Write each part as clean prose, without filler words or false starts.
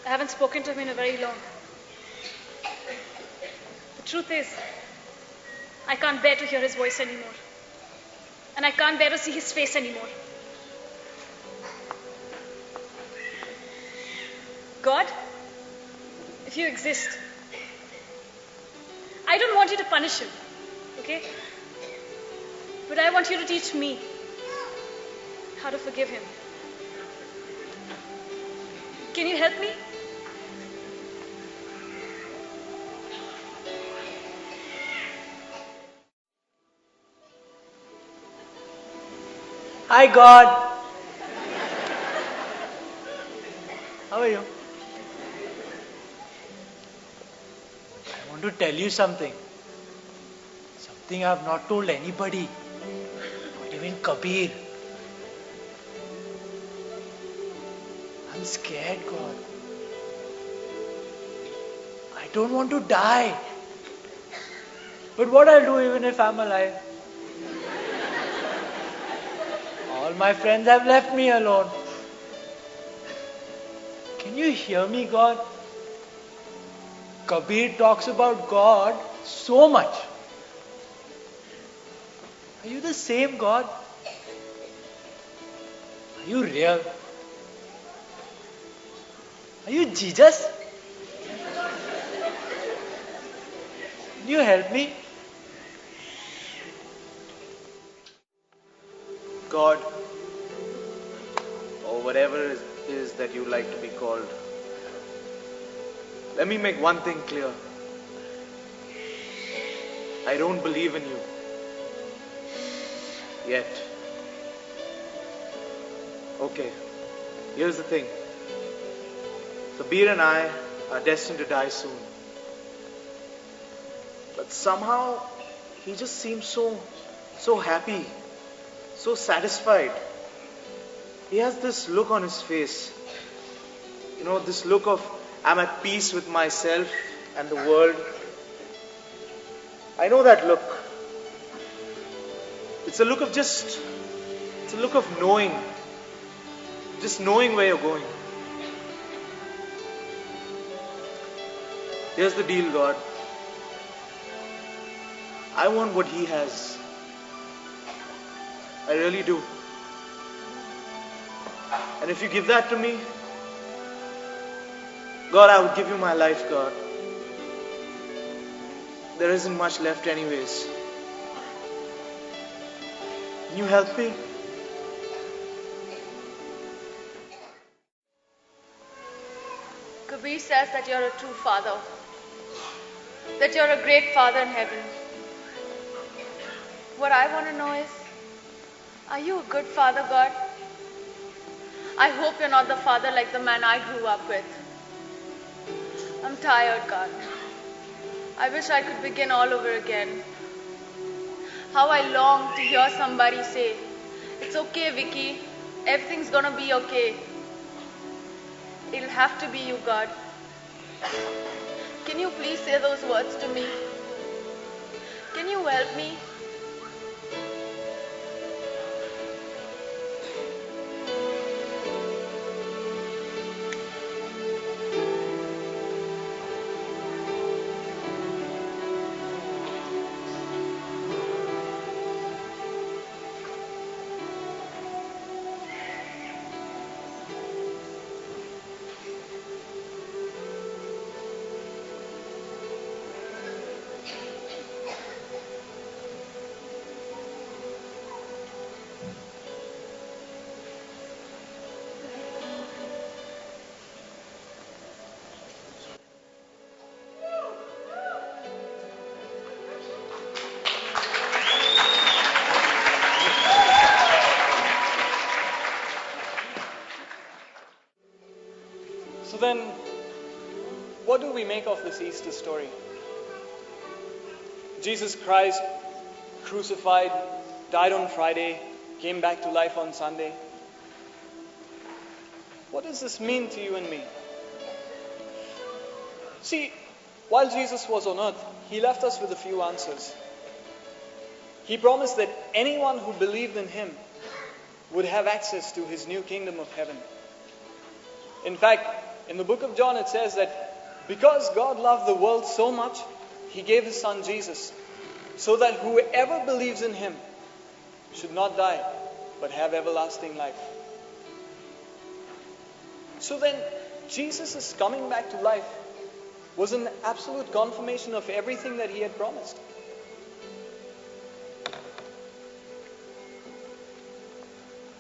I haven't spoken to him in a very long. The truth is, I can't bear to hear his voice anymore. And I can't bear to see his face anymore. God, if you exist, I don't want you to punish him, okay? But I want you to teach me how to forgive him. Can you help me? Hi, God. How are you? I want to tell you something. Something I have not told anybody. Not even Kabir. I'm scared, God. I don't want to die. But what I'll do even if I'm alive? All my friends have left me alone. Can you hear me, God? Kabir talks about God so much. Are you the same God? Are you real? Are you Jesus? Can you help me? God, or whatever it is that you like to be called, let me make one thing clear. I don't believe in you. Yet. Okay, here's the thing. Kabir and I are destined to die soon. But somehow, he just seems so happy, so satisfied. He has this look on his face. You know, this look of, I'm at peace with myself and the world. I know that look. It's a look of it's a look of knowing. Just knowing where you're going. Here's the deal, God. I want what he has. I really do. And if you give that to me, God, I would give you my life, God. There isn't much left anyways. Can you help me? Kabir says that you're a true father. That you're a great father in heaven. What I want to know is, are you a good father, God? I hope you're not the father like the man I grew up with. I'm tired, God. I wish I could begin all over again. How I long to hear somebody say, it's okay, Vicky. Everything's gonna be okay. It'll have to be you, God. Can you please say those words to me? Can you help me? So then, what do we make of this Easter story? Jesus Christ, crucified, died on Friday, came back to life on Sunday. What does this mean to you and me? See, while Jesus was on earth, he left us with a few answers. He promised that anyone who believed in him would have access to his new kingdom of heaven. In fact, In the book of John, it says that because God loved the world so much, He gave His Son Jesus, so that whoever believes in Him should not die, but have everlasting life. So then, Jesus' coming back to life was an absolute confirmation of everything that He had promised.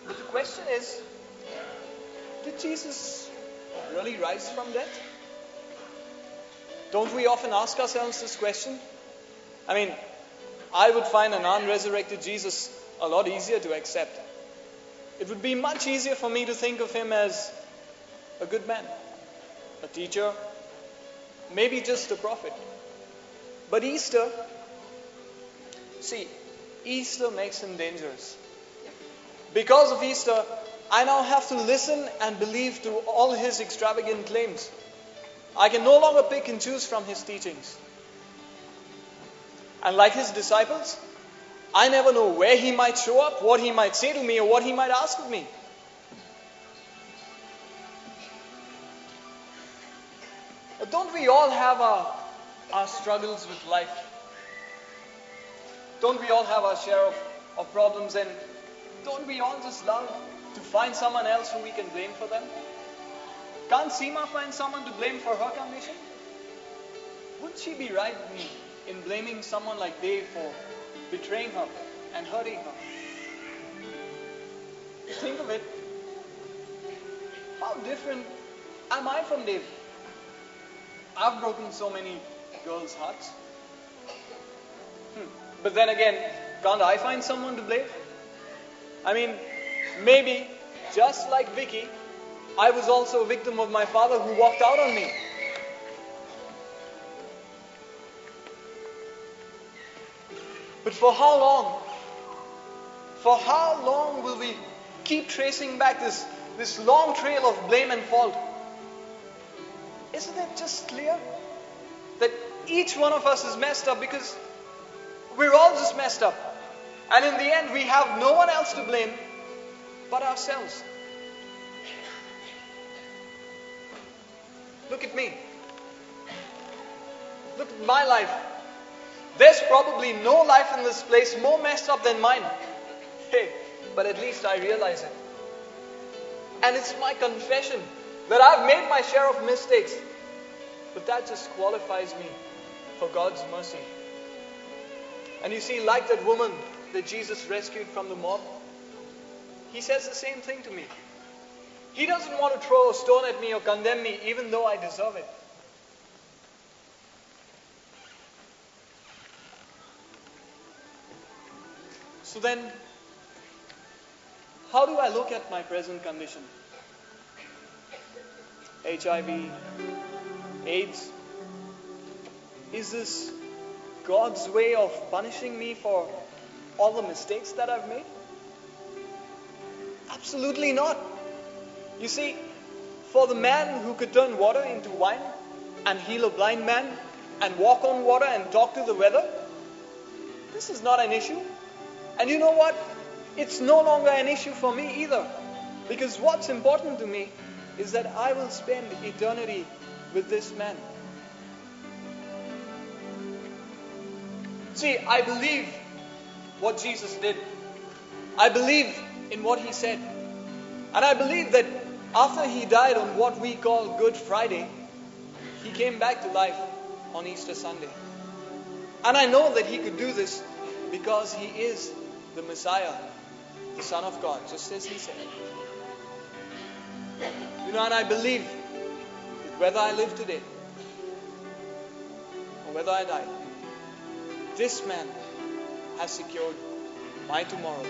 But the question is, did Jesus really rise from death? Don't we often ask ourselves this question? I mean, I would find an unresurrected Jesus a lot easier to accept. It would be much easier for me to think of Him as a good man, a teacher, maybe just a prophet. But Easter makes Him dangerous. Because of Easter, I now have to listen and believe to all His extravagant claims. I can no longer pick and choose from His teachings. And like His disciples, I never know where He might show up, what He might say to me, or what He might ask of me. But don't we all have our struggles with life? Don't we all have our share of problems? And don't we all just love to find someone else who we can blame for them? Can't Seema find someone to blame for her condition? Wouldn't she be right in blaming someone like Dave for betraying her and hurting her? Think of it. How different am I from Dave? I've broken so many girls' hearts. But then again, can't I find someone to blame? I mean, maybe, just like Vicky, I was also a victim of my father who walked out on me. But for how long? For how long will we keep tracing back this long trail of blame and fault? Isn't it just clear that each one of us is messed up because we're all just messed up? And in the end, we have no one else to blame but ourselves. Look at me. Look at my life. There's probably no life in this place more messed up than mine. Hey, but at least I realize it. And it's my confession that I've made my share of mistakes. But that just qualifies me for God's mercy. And you see, like that woman that Jesus rescued from the mob, He says the same thing to me. He doesn't want to throw a stone at me or condemn me even though I deserve it. So then, how do I look at my present condition? HIV, AIDS. Is this God's way of punishing me for all the mistakes that I've made? Absolutely not. You see, for the man who could turn water into wine and heal a blind man and walk on water and talk to the weather, this is not an issue. And you know what? It's no longer an issue for me either. Because what's important to me is that I will spend eternity with this man. See, I believe what Jesus did. I believe in what He said. And I believe that after He died on what we call Good Friday, He came back to life on Easter Sunday. And I know that He could do this because He is the Messiah, the Son of God, just as He said. You know, and I believe that whether I live today or whether I die, this man has secured my tomorrow.